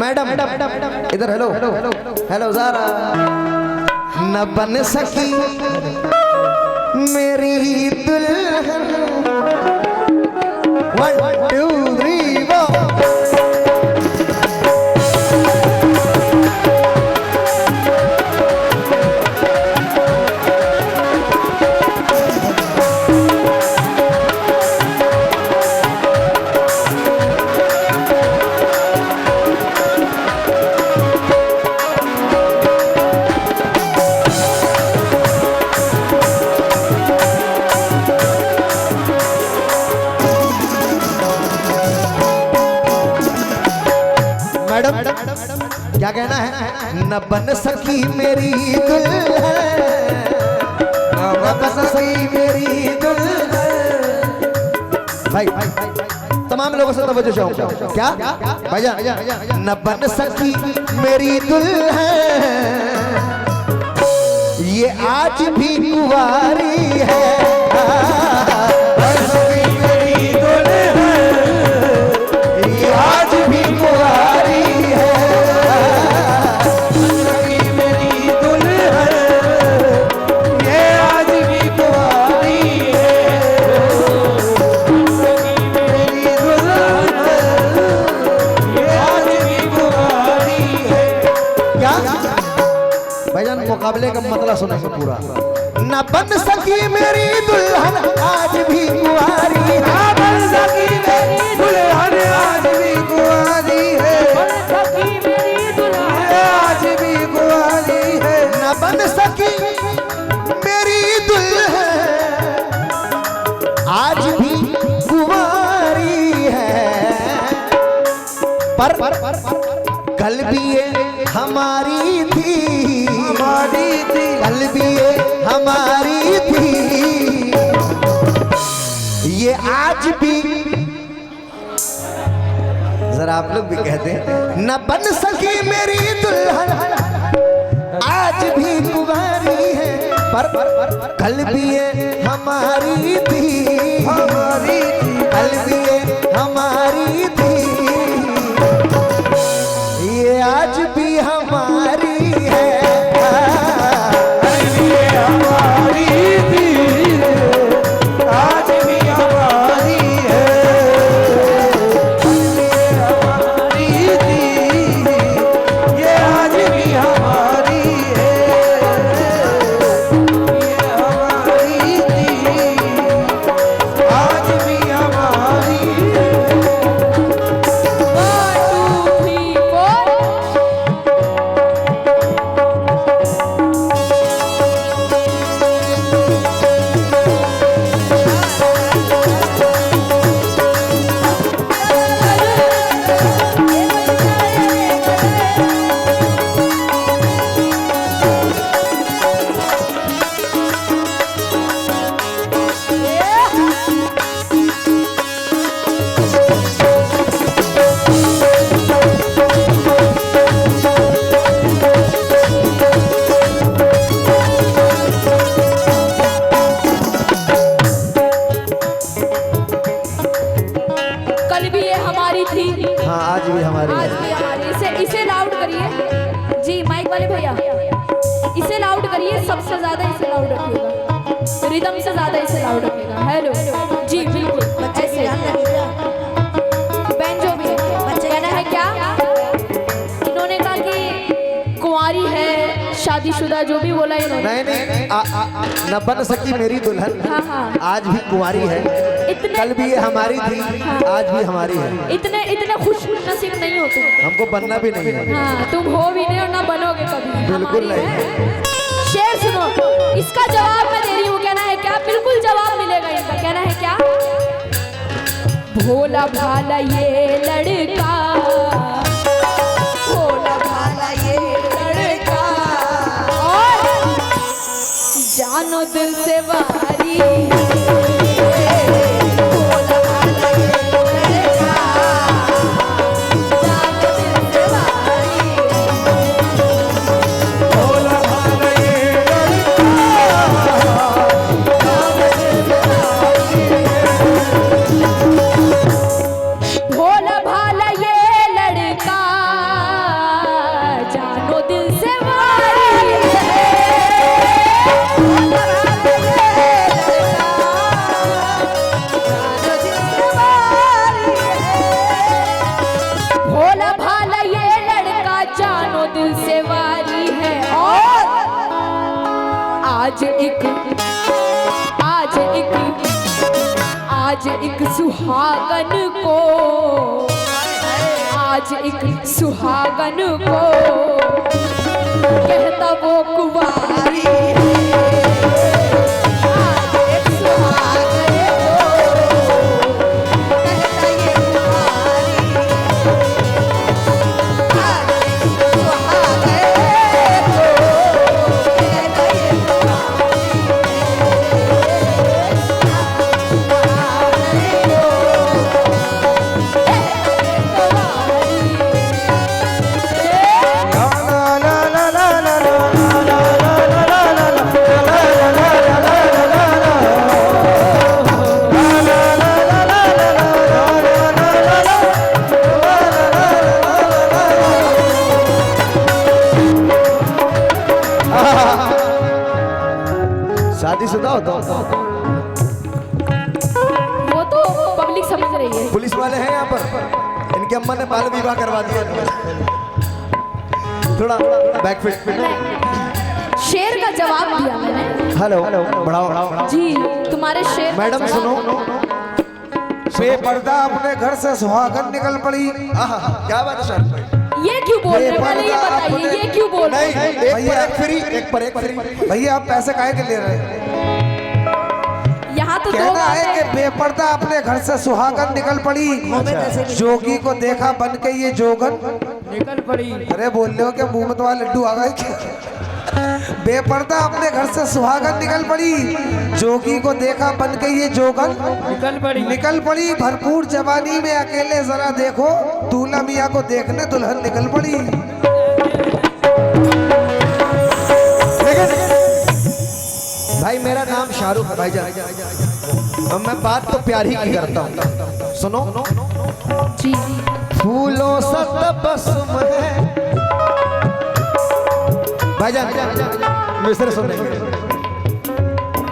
Madam इधर hello hello ज़रा न बन सकी मेरी दुल्हन 1 2 3 4 क्या कहना है? न बन सकी मेरी दुल्हन, न बन सकी मेरी दुल्हन। भाई तमाम लोगों से तवज्जो चाहूंगा। क्या भाईजान? न बन सकी मेरी दुल्हन, ये आज भी कुंवारी है। मुकाबले का मतलब सुनेंगे पूरा। न बन सकी मेरी दुल्हन आज भी कुंवारी है, न बन सकी मेरी दुल्हन आज भी कुंवारी है, बन सकी मेरी दुल्हन आज भी कुंवारी है। न बन सकी मेरी दुल्हन आज भी कुंवारी है, पर कल भी ये हमारी थी, कल भी ये हमारी थी, ये आज भी। जरा आप लोग भी कहते हैं न बन सकी मेरी दुल्हन आज भी कुंवारी है, पर कल भी ये हमारी थी, कल भी ये हमारी थी, ये आज भी हमारी है। इसे लाउड करिए जी, माइक वाले भैया इसे लाउड करिए, सबसे ज्यादा इसे लाउड रखिएगा, रिदम से ज्यादा इसे लाउड रखिएगा। हेलो जी बिल्कुल ऐसे। बेंजो भी कहना है क्या? इन्होंने कहा कि कुंवारी है, शादीशुदा, जो भी बोला इन्होंने। नहीं न बन सकी मेरी दुल्हन आज भी कुंवारी है, कल भी ये हमारी थी, आज भी हमारी है। इतने खुश नसीब नहीं हो तुम, हमको बनना भी नहीं है। हाँ, तुम हो भी नहीं और ना बनोगे कभी। बिल्कुल नहीं। शेर सुनो, इसका जवाब मैं दे रही हूँ। कहना है क्या? बिल्कुल जवाब मिलेगा इनका। कहना है क्या? भोला भाला ये लड़का, भोला भाला ये लड़का, और जानो दिल से वारी। भोला भाला ये आज एक सुहागन को, आज एक सुहागन को कहता वो कुंवारी है। आज एक सुहागन को कहता ये कुंवारी है। आज एक सुहागन को कहता ये शादीशुदा हो तो वो तो पब्लिक समझ रही है। पुलिस वाले हैं यहाँ पर, इनके अम्मा ने बाल विवाह करवा दिया। थोड़ा बैक फिट। शेर का जवाब दिया मैंने। हेलो बढ़ाओ बढ़ाओ जी तुम्हारे शेर। मैडम सुनो, बेपर्दा अपने घर से सुहागन निकल पड़ी। क्या बात है सर? ये क्यों बोल रहे हो? पहले ये बताइए ये क्यों बोल रहे हो? भैया एक पर एक फ्री। भैया आप पैसे काहे के ले रहे हैं? यहाँ तो कहना है कि बेपर्दा अपने घर से सुहागन निकल पड़ी। जोगी को देखा बन के ये जोगन निकल पड़ी। अरे बोल रहे हो क्या मुंह में तुम्हारा लड्डू आ गए क्या? बेपर्दा अपने घर से सुहागन निकल पड़ी। जोगी को देखा बन के ये जोगन निकल पड़ी। भरपूर जवानी में अकेले जरा देखो, दूल्हा मियाँ को देखने दुल्हन निकल पड़ी। भाई मेरा नाम शाहरुख है भाईजान, और मैं बात तो प्यार ही की करता हूँ। सुनो जी फूलों सा तबस्सुम है भाईजान, मिस्र सुनेंगे।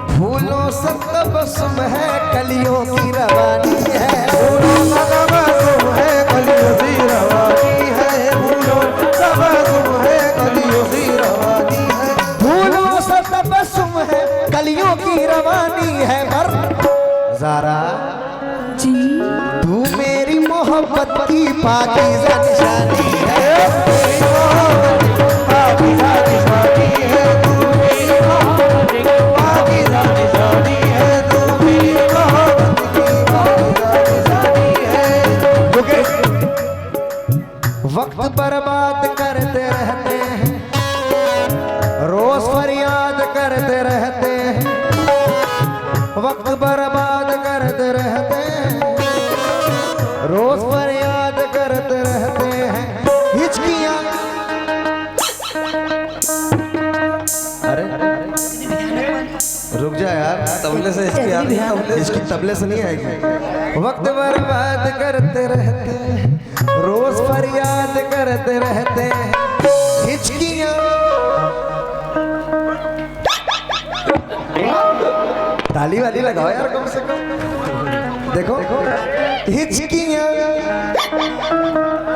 फूलों सा तबस्सुम है कलियों की रवानी है। फूलों सा तबस्सुम है कलियों की रवानी है। फूलों सा तबस्सुम है कलियों की रवानी है। फूलों सा तबस्सुम है कलियों की रवानी है। पर ज़रा जी तू मेरी मोहब्बत की पाकीज़ा निशानी है। पाकीज़ा निशानी है। तू मेरी मोहब्बत की पाकीज़ा निशानी है। तू मेरी मोहब्बत की पाकीज़ा निशानी है। वक्त बर्बाद करते रहते हैं, रोज फरियाद करते रहते हैं। वक्त बर्बाद करते रहते हैं, रोज फरियाद करते रहते हैं। हिचकियां अरे रुक जा यार, तबले से इसकी तबले से नहीं आएगी। वक्त बर्बाद करते रहते हैं, रोज फरियाद करते रहते हैं। हिचकियां ताली वाली लगाओ यार कम से कम। देखो हिचकियां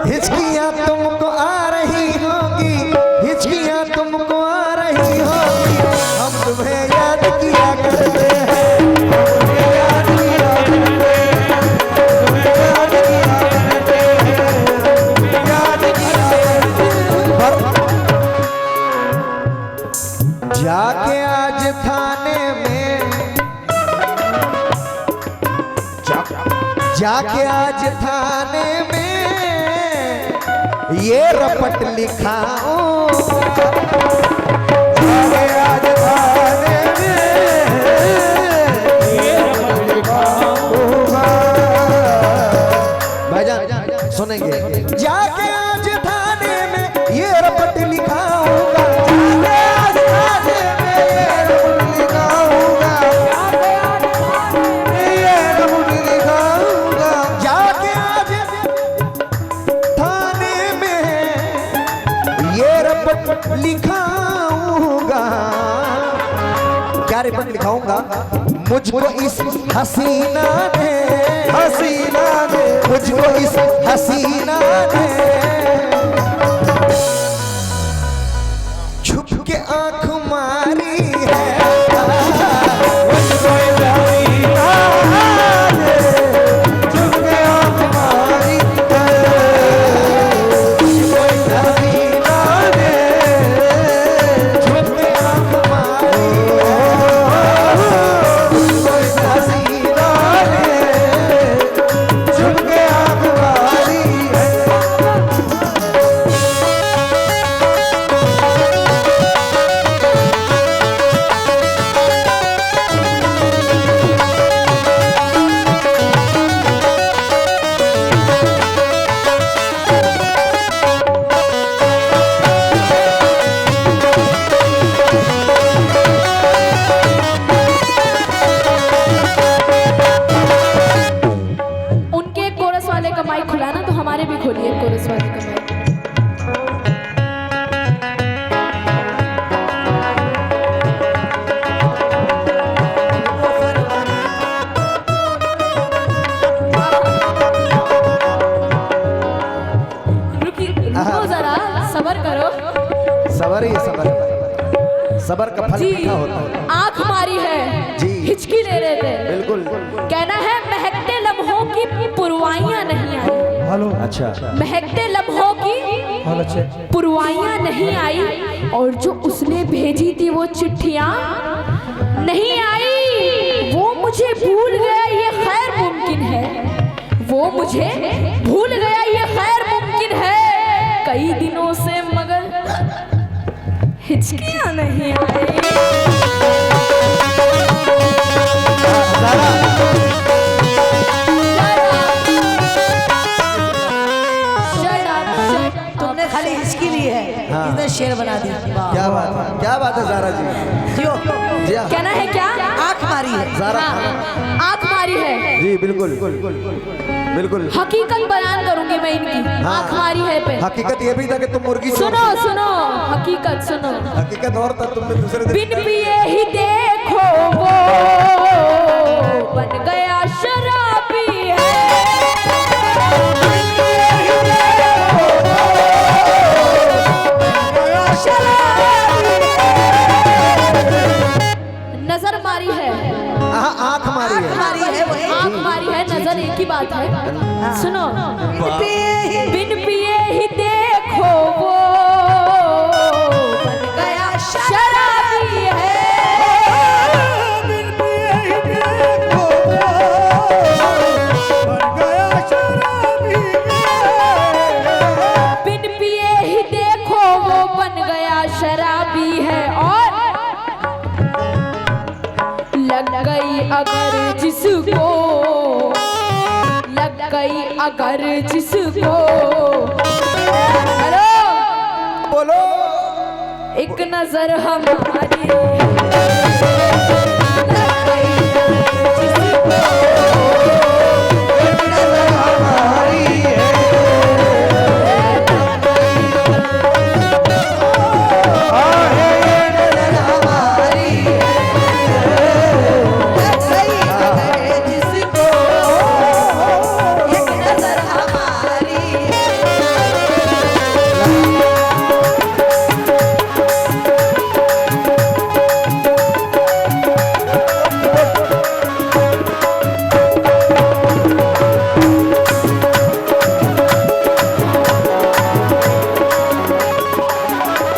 हिचकियां तुमको आ रही होगी, हिचकियां तुमको आ रही होगी। हम तुम्हें याद किया करते हैं, तुम्हें याद किया करते हैं, तुम्हें याद किया करते हैं, तुम्हें याद किया करते हैं। जाके आज थाने में, जाके आज थाने में ये रपट लिखाऊं। जाके आज थाने में ये रपट लिखाऊंगा। भाईजान सुनेंगे। जाके आज थाने में ये रपट लिखाऊंगा। जाके आज थाने में ये रपट लिखाऊंगा। ये रपट लिखाऊंगा। जाके आज थाने में ये रपट लिखाऊंगा। क्या रपट लिखाऊंगा? मुझको इस हसीना ने, हसीना ने, मुझको इस हसीना ने छुप के आंख मारी है। माइक खोलिए कोरस वाले का माइक। रुको जरा, सबर करो। सबर ही सबर, सबर का फल जी मीठा होता है। आंख मारी है जी। हिचकी ले रहे थे। बिल्कुल। कहना है महकते लम्हों की पुरवाइयां नहीं आई। हेलो। अच्छा। महकते लम्हों की पुरवाइयां नहीं आई, और जो उसने भेजी थी वो चिट्ठियां नहीं आई। वो मुझे भूल गया ये खैर मुमकिन है, वो मुझे भूल गया ये खैर मुमकिन है। कई दिनों से मगर हिचकियां नहीं आई। तुमने खाली हिचकी ली है, हाँ। इसने शेर बना दिया। क्या बात है, क्या बात है ज़ारा जी। जियो। जी हाँ। कहना है क्या? आंख मारी है। ज़ारा हाँ, आंख मारी है। जी बिल्कुल बिल्कुल। हकीकत बयान करूंगी मैं इनकी। हाँ। आंख मारी है पे। हकीकत ये भी था कि तुम मुर्गी सुनो सुनो, हकीकत सुनो। हकीकत और था, तुमने दूसरे दिन बिन पिए ही देखो वो बन गया शराबी है। नजर मारी है, आँख मारी है। मारी है वही। आंख मारी है, नजर एक ही बात है। सुनो, बिन पिए ही देखो वो बन गया शराबी है। बिन पिए ही देखो बन गया शराबी है। बिन पिए ही देखो वो बन गया शराबी है। और लग गई अगर जिसको, लग गई अगर जिसको, हेलो बोलो। एक नजर हमारी, लग गई अगर जिसको, एक नजर हमारी है। आहे ये नजर हमारी जिसको एक नजर हमारी।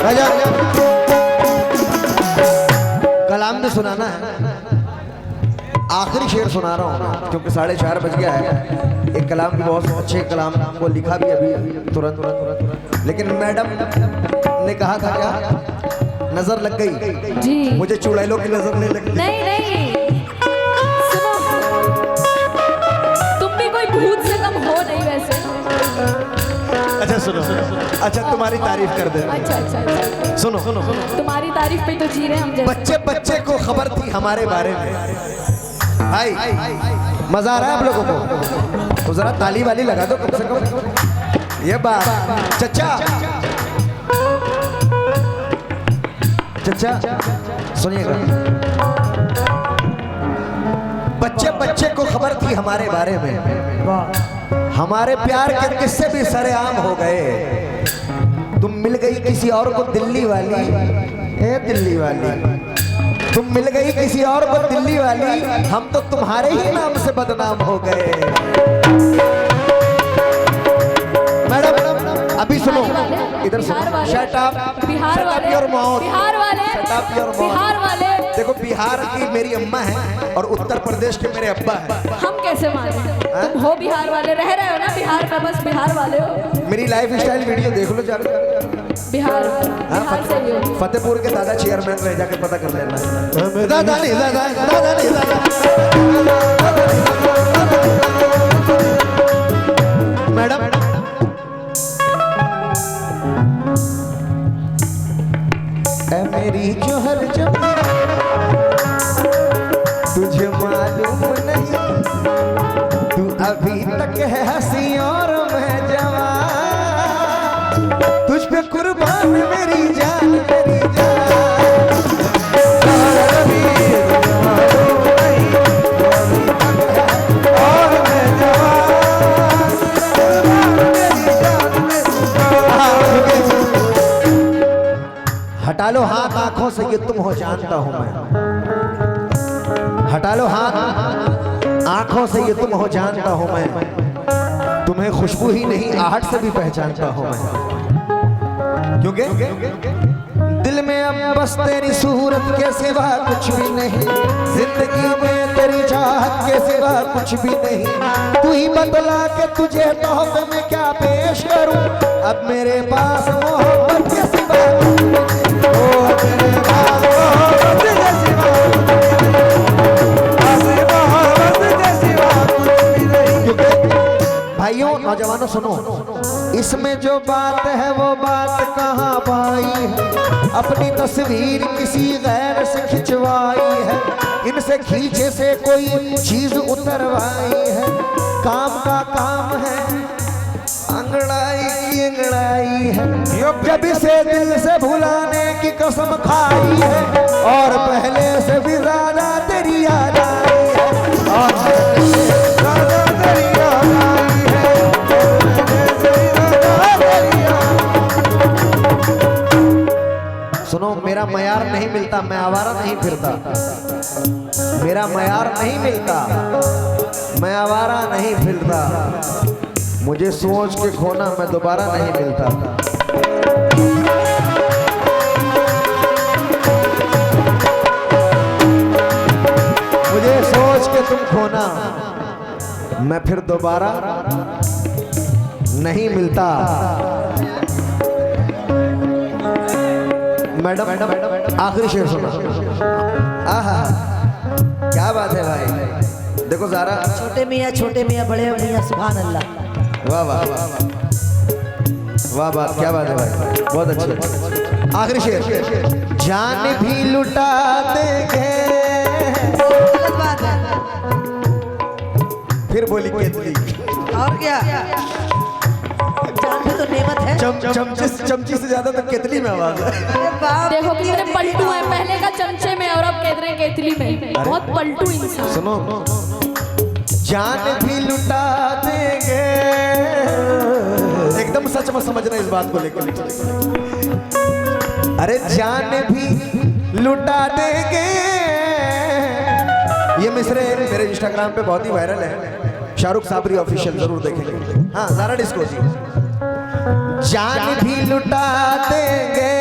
राजा कलाम में सुनाना है। आखिरी शेर सुना रहा हूँ मैं, क्योंकि 4:30 बज गया है। एक कलाम भी बहुत अच्छे कलाम को लिखा भी अभी तुरंत, लेकिन मैडम ने कहा था क्या, नजर लग गई। जी मुझे चुड़ैलों की नजर नहीं लगी। नहीं नहीं, सुनो, तुम भी कोई भूत से कम हो नहीं वैसे। अच्छा सुनो, अच्छा तुम्हारी तारीफ कर दे। अच्छा अच्छा अच्छा, सुनो सुनो सुनो। तुम्हारी तारीफ पे तो जी रहे हम जैसे। बच्चे बच्चे को खबर थी हमारे बारे में। भाई मजा आ रहा है आप लोगों को? तो जरा ताली वाली लगा दो कम से कम। ये बात चचा चचा सुनिएगा। बच्चे बच्चे को खबर थी हमारे बारे में, हमारे प्यार के किस्से भी सरेआम हो गए। तुम मिल गई किसी और को दिल्ली वाली, ए दिल्ली वाली, तुम मिल गई किसी और को दिल्ली वाली, हम तो तुम्हारे ही नाम से बदनाम हो गए। मैडम अभी सुनो, इधर सुनो। शट अप, बिहार वाले, योर माउथ, बिहार वाले, shut up your mouth. Bihar वाले। देखो बिहार की मेरी अम्मा है और उत्तर प्रदेश के मेरे अब्बा है। हम कैसे माने? तुम हो बिहार वाले, रह रहे हो ना बिहार में, बस बिहार वाले हो। मेरी लाइफ स्टाइल वीडियो देख लो जाकर। बिहार, हाँ, बिहार से ही हो। फतेहपुर के दादा चेयरमैन रह जाकर पता कर लेना। दादा नहीं दादा दादा नहीं दादा। मैडम ऐ मेरी जोहर जब तुझे मालूम नहीं, तू अभी तक है हंसी और मैं जवान। पे कुर्बान मेरी जान मेरी जान। और मैं जवान, मेरी जान में हटा लो हाथ आंखों से कि तुम हो जानता हूं मैं। हटा लो हाथ आंखों से ये तुम हो जानता हूं मैं। तुम्हें खुशबू ही नहीं आहट से भी पहचानता हूं मैं। क्योंकि दिल में अब बस तेरी सूरत के सिवा कुछ भी नहीं। जिंदगी में तेरी चाहत के सिवा कुछ भी नहीं। तू ही बतला के तुझे तोहफे में क्या पेश करूं। अब मेरे पास मोहब्बत के सिवा मेरे पास मोहब्बत के सिवा भाइयों नौजवानों सुनो, इसमें जो बात है वो बात कहाँ पाई है। अपनी तस्वीर किसी गैर से खिंचवाई है। इनसे खींचे से कोई चीज उतरवाई है। काम का काम है अंगड़ाई की अंगड़ाई है। जब इसे दिल से भुलाने की कसम खाई है। और पहले से भी ज्यादा तेरी याद आई है। और ज्यादा तेरी याद आई है। सुनो मेरा मयार नहीं मिलता, मैं आवारा नहीं फिरता। मेरा मयार नहीं मिलता, मैं आवारा नहीं फिरता। मुझे सोच के खोना मैं दोबारा नहीं मिलता। मुझे सोच के तुम खोना मैं फिर दोबारा नहीं मिलता। मैडम आखिरी शेर सुना। आहा क्या बात है भाई। देखो ज़ारा, छोटे मियाँ बड़े मियाँ सुभान अल्लाह। वाह वाह वाह वाह बात, क्या बात है भाई, बहुत अच्छी। आखिरी शेर, जान भी लुटा देंगे। गलत बात है। फिर बोली केतली। और क्या, जान भी तो नेमत है। चमची से ज्यादा तो केतली में आवाज है। अरे बाप, देखो कितने पलटू हैं, पहले का चमचे में और अब कहते हैं केतली में। बहुत पलटू इंसान। सुनो, जान भी लुटा देंगे। एकदम सच में समझना इस बात को लेकर। अरे जान भी लुटा देंगे। ये मिसरे मेरे इंस्टाग्राम पे बहुत ही वायरल है। शाहरुख साबरी ऑफिशियल जरूर देखेंगे। हाँ ज़ारा डिस्को जी। जान भी लुटा देंगे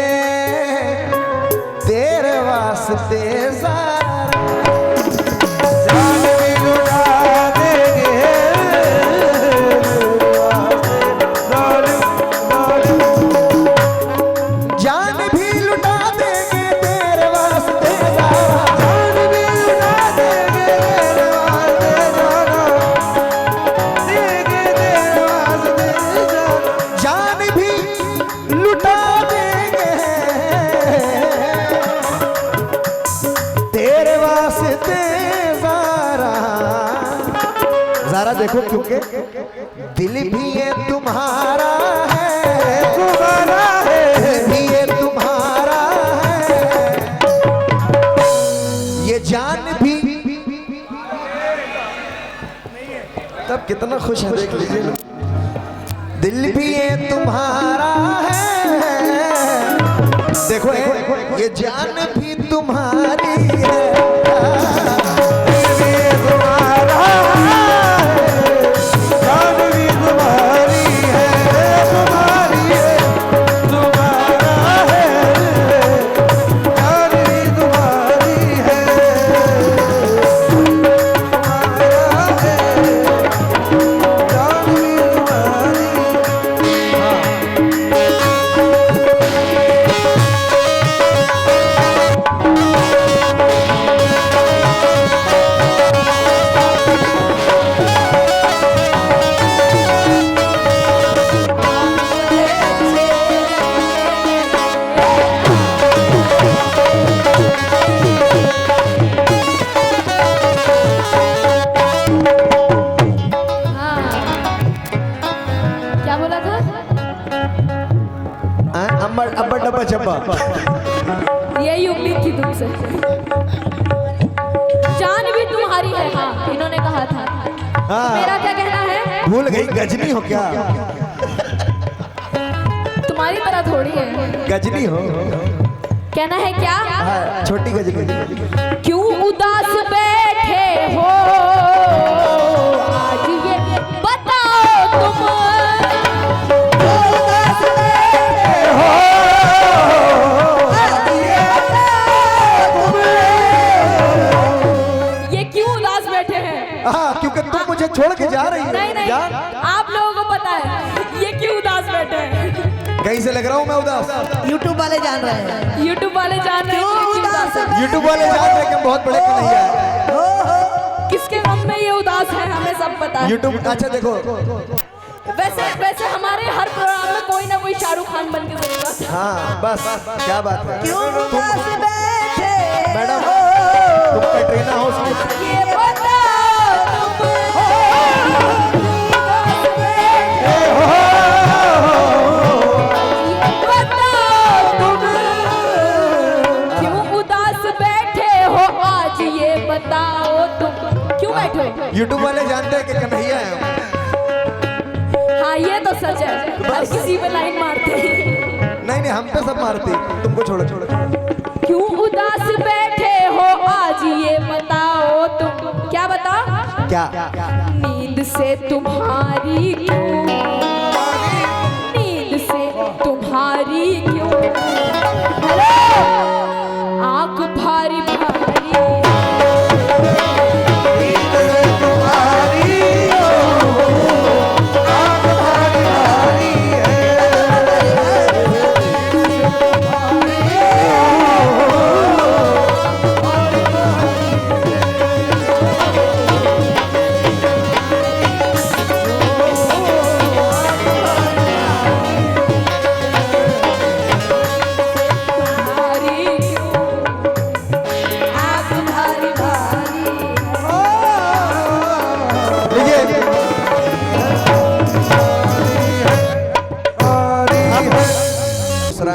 तेरे वास्ते ज़ारा। जान भी लुटा देंगे जान भी लुटा देंगे तेरे वास्ते ज़ारा। जान भी लुटा देंगे तेरे वास्ते ज़ारा। देंगे तेरे वास्ते ज़ारा। जान भी लुटा देंगे तेरे वास्ते ज़ारा। ज़ारा देखो, क्योंकि दिल भी ये तुम्हारा है, तुम्हारा है। दिल भी ये तुम्हारा है, ये जान भी। तब कितना खुश है देख लीजिए। दिल भी ये तुम्हारा है, देखो ये जान भी तुम्हारी है। दिल भी ये तुम्हारा है, जान भी तुम्हारी है, तुम्हारी है, तुम्हारा है, जान भी तुम्हारी है, तुम्हारा है, जान भी तुम्हारी। अम्बर अब्बर डब्बा चब्बा। यही उम्मीद थी तुमसे। जान भी तुम्हारी है, हाँ इन्होंने कहा था। हाँ। मेरा क्या कहना है? भूल गई गजनी हो क्या? तुम्हारी तरह थोड़ी है। गजनी हो। कहना है क्या? हाँ, छोटी गजनी। क्यों उदास बैठे हो आज ये बताओ तुम। ये क्यों उदास बैठे हैं? हाँ, क्योंकि तुम मुझे छोड़ के जा रही हो। नहीं नहीं, आप लोगों को पता है ये क्यों उदास बैठे हैं। कहीं से लग रहा हूँ मैं उदास? यूट्यूब वाले जान रहे हैं। यूट्यूब वाले जान रहे हैं कि क्यों उदास है। यूट्यूब वाले जान रहे हैं कि हम बहुत बड़े कन्हैया हैं। किसके गम में ये उदास है हमें सब पता है। यूट्यूब अच्छा देखो। वैसे वैसे हमारे हर प्रोग्राम में कोई ना कोई शाहरुख खान बन के जरूरत है। हाँ बस क्या बात है। क्यों उदास बैठे मैडम हो? तुम कैटरीना हो उसमें। ये बताओ तुम क्यों उदास बैठे हो आज, ये बताओ तुम क्यों बैठे हो। यूट्यूब वाले जानते हैं कि कन्हैया है हम। हाँ ये तो सच है, हर किसी पे लाइन मारते हैं। नहीं नहीं, हम पे सब मारती, तुमको छोड़ो छोड़ो। क्यों उदास बैठे हो आज, ये बताओ तुम। क्या बताओ? क्या? नींद से तुम्हारी क्यों, नींद से तुम्हारी क्यों, हेलो आंख भारी भारी।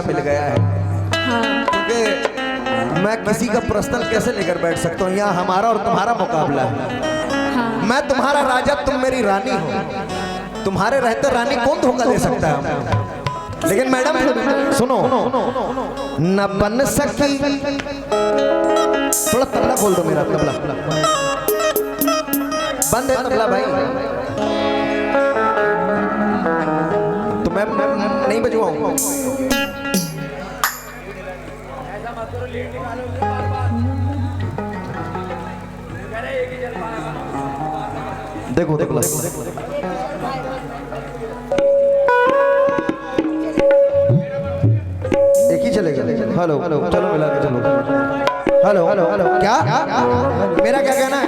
मिल गया है। क्योंकि मैं किसी का पर्सनल कैसे लेकर बैठ सकता हूँ। यहाँ हमारा और तुम्हारा मुकाबला है। मैं तुम्हारा राजा, तुम मेरी रानी हो। तुम्हारे रहते रानी कौन धोखा दे सकता है? लेकिन मैडम सुनो, न बन सकी। थोड़ा तबला खोल दो मेरा, तबला बंद है तबला भाई, तो मैं नहीं बजवाऊंगा। देखो देखो एक ही चलेगा। हेलो हेलो चलो मिला के चलो। हेलो हेलो हेलो क्या मेरा क्या कहना है?